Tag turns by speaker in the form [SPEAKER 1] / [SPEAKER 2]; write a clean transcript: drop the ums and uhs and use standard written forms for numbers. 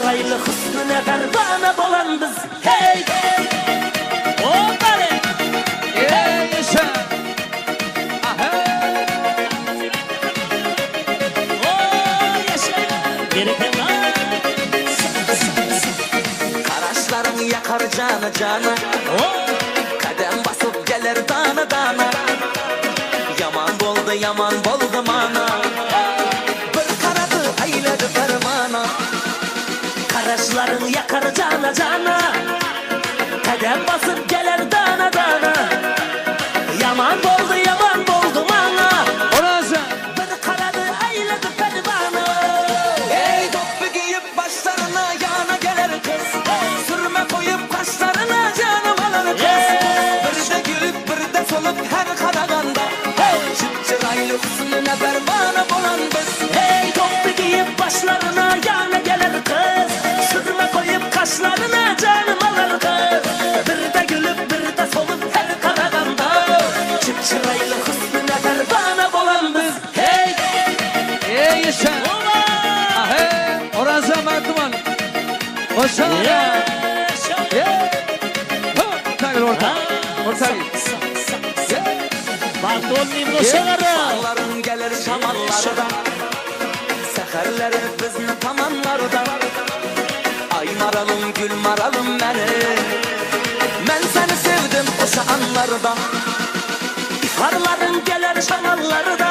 [SPEAKER 1] çıraylı hüsnüne pervane bolan biz. Hey o bari
[SPEAKER 2] yaşa.
[SPEAKER 3] Karaşlarım yakar canı canı, kadem basıp gelir dana dana. Yaman boldu mana, bir karadı ayladı fermana.
[SPEAKER 1] Karaşların yakar cana cana, kadem basıp gelir dana dana. Yaman boldu mana,
[SPEAKER 2] Orası.
[SPEAKER 1] bir karadı ayladı fermana.
[SPEAKER 3] Ey toplu giyip başlarına yana gelir kız, sürme koyup kaşlarına canım alır kız. Bir de gülüp bir de solup her karaganda, çıraylı hüsnüne pervane bolan biz.
[SPEAKER 1] Hey toplu giyip başlarına yana gelir kız, sürme koyup kaşlarına canım alır kız. Bir de gülüp bir de solup her karaganda, çıraylı hüsnüne pervane bolan biz. Hey
[SPEAKER 2] Yaşa. Orası Mertman. Başarılı. Takıl orta. Orta git.
[SPEAKER 1] Bak olmayayım koşaları.
[SPEAKER 3] Sağların gelir şamanlarda, seherleri bizni tamanlarda. Ay maralım gül maralım benim, ben seni sevdim o şanlarda.
[SPEAKER 1] Harların gelir şamalları da,